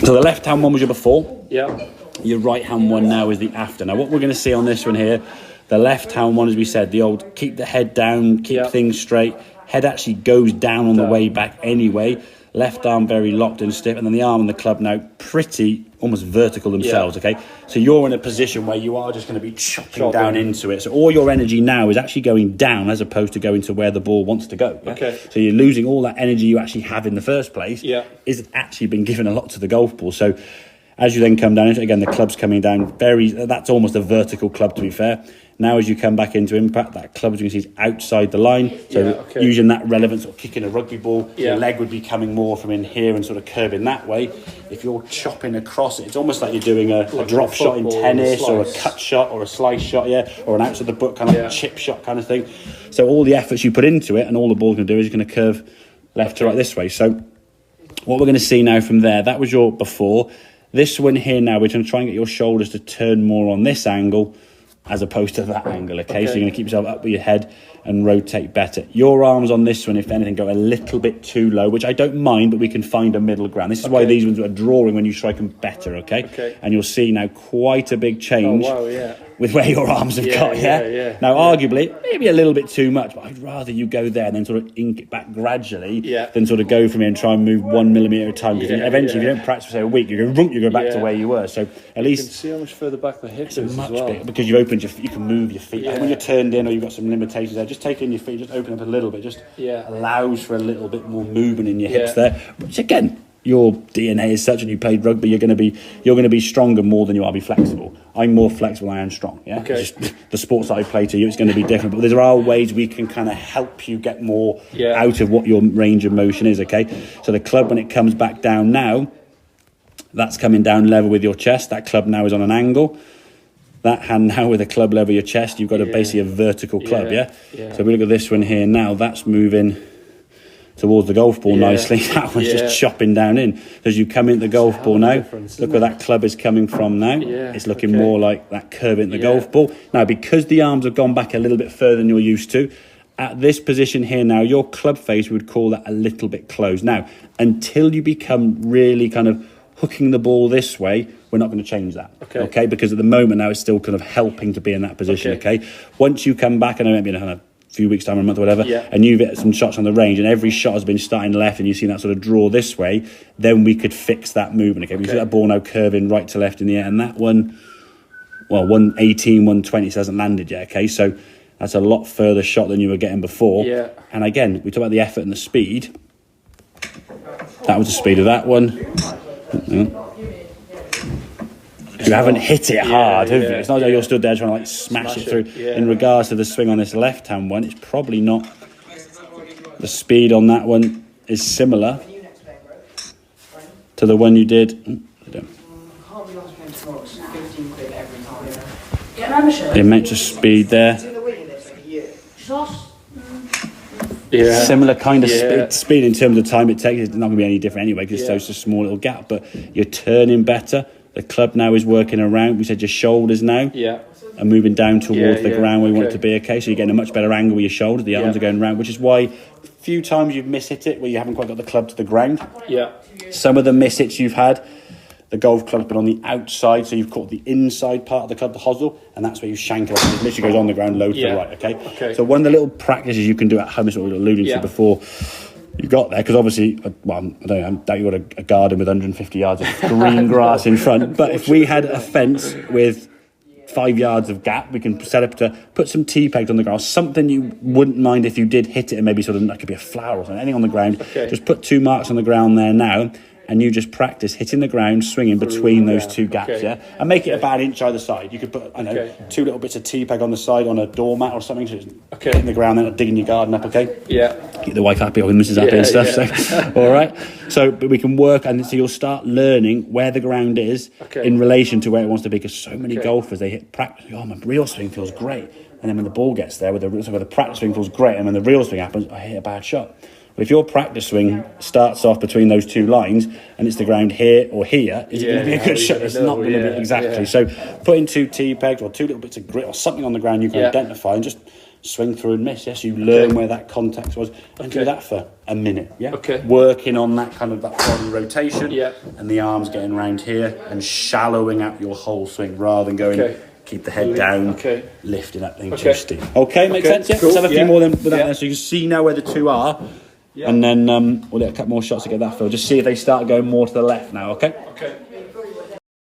So the left-hand one was your before. Yeah. Your right-hand one now is the after. Now, what we're going to see on this one here, the left-hand one, as we said, the old keep the head down, keep things straight. Head actually goes down on the way back anyway. Left arm very locked and stiff, and then the arm and the club now pretty almost vertical themselves, okay? So you're in a position where you are just going to be chopping down into it. So all your energy now is actually going down as opposed to going to where the ball wants to go. Yeah? Okay. So you're losing all that energy you actually have in the first place. Yeah. Is actually been given a lot to the golf ball. So as you then come down into it, again, the club's coming down that's almost a vertical club, to be fair. Now, as you come back into impact, that club, as you can see, is outside the line. So using that relevance of kicking a rugby ball, your leg would be coming more from in here and sort of curving that way. If you're chopping across it, it's almost like you're doing a drop shot in tennis or a cut shot or a slice shot, or an outside the book kind of chip shot kind of thing. So all the efforts you put into it and all the ball's going to do is going to curve left to right this way. So what we're going to see now from there, that was your before. This one here now, we're going to try and get your shoulders to turn more on this angle as opposed to that angle, okay? So you're going to keep yourself up with your head and rotate better. Your arms on this one, if anything, go a little bit too low, which I don't mind, but we can find a middle ground. This is why these ones are drawing when you strike them better, okay? And you'll see now quite a big change with where your arms have got, Now, arguably, maybe a little bit too much, but I'd rather you go there and then sort of ink it back gradually than sort of go from here and try and move 1 millimetre at a time. Because eventually, if you don't practice for, say, a week, you go back to where you were. So at least... You can see how much further back the hips is much as well. bigger, because you've opened you can move your feet. And when you're turned in or you've got some limitations there, just taking your feet, just open up a little bit, just allows for a little bit more movement in your hips there. Which, again, your DNA is such, and you played rugby, you're going to be stronger more than you are be flexible. I'm more flexible than I am strong. Just the sports that I play to you, it's going to be different, but there are ways we can kind of help you get more out of what your range of motion is. Okay, so the club, when it comes back down now, that's coming down level with your chest. That club now is on an angle. That hand now with a club level your chest, you've got basically a vertical club. So if we look at this one here now, that's moving towards the golf ball nicely. That one's just chopping down in. As you come into the golf ball now, look where that club is coming from now. It's looking more like that curve into the golf ball. Now, because the arms have gone back a little bit further than you're used to, at this position here now, your club face, we would call that a little bit closed. Now, until you become really kind of hooking the ball this way, we're not going to change that. Okay? Because at the moment now, it's still kind of helping to be in that position. Okay? Once you come back, I know maybe in a few weeks time or a month or whatever, and you've hit some shots on the range and every shot has been starting left and you've seen that sort of draw this way, then we could fix that movement. Okay, we see that ball now curving right to left in the air, and that one, 118, 120 hasn't landed yet. Okay, so that's a lot further shot than you were getting before. And again, we talk about the effort and the speed. That was the speed of that one. You haven't hit it hard, have you? It's not like you're stood there trying to like smash it through. In regards to the swing on this left-hand one, it's probably not. The speed on that one is similar to the one you did. The amount of speed there. Similar kind of speed in terms of time it takes. It's not going to be any different anyway because it's such a small little gap, but you're turning better. The club now is working around. We said your shoulders now are moving down towards the ground where you want it to be. Okay, so you're getting a much better angle with your shoulders. The arms are going around, which is why a few times you've mishit it where you haven't quite got the club to the ground. Some of the mishits you've had, the golf club's been on the outside, so you've caught the inside part of the club, the hosel, and that's where you shank it. It literally goes on the ground, low to the right. Okay. So one of the little practices you can do at home is what we were alluding to before. You got there, because obviously, well, I doubt you got a garden with 150 yards of green grass in front. But if we had a fence with 5 yards of gap, we can set up to put some tee pegs on the ground, something you wouldn't mind if you did hit it, and maybe sort of, that could be a flower or something, anything on the ground. Just put 2 marks on the ground there now, and you just practice hitting the ground, swinging between those 2 gaps, and make it about an inch either side. You could put, 2 little bits of tee peg on the side on a doormat or something, so it's hitting the ground, then digging your garden up. Keep the wife happy or the missus happy and stuff. So, all right. So, but we can work, and so you'll start learning where the ground is in relation to where it wants to be. Because so many golfers, they hit practice. Oh, my real swing feels great, and then when the ball gets there, where the practice swing feels great, and when the real swing happens, I hit a bad shot. But if your practice swing starts off between those 2 lines and it's the ground here or here, is it going to be a good shot? It's not going to be exactly. So putting 2 tee pegs or 2 little bits of grit or something on the ground you can identify and just swing through and miss. Yes, you learn where that contact was, and do that for a minute. Yeah, okay. Working on that kind of that body rotation, yeah, and the arms getting round here and shallowing out your whole swing rather than going. Keep the head down, lifting that thing too steep. Okay, makes sense. Yeah, cool. Let's have a few more than that there, so you can see now where the two are. And then we'll get a couple more shots to get that filled. Just see if they start going more to the left now, okay? Okay.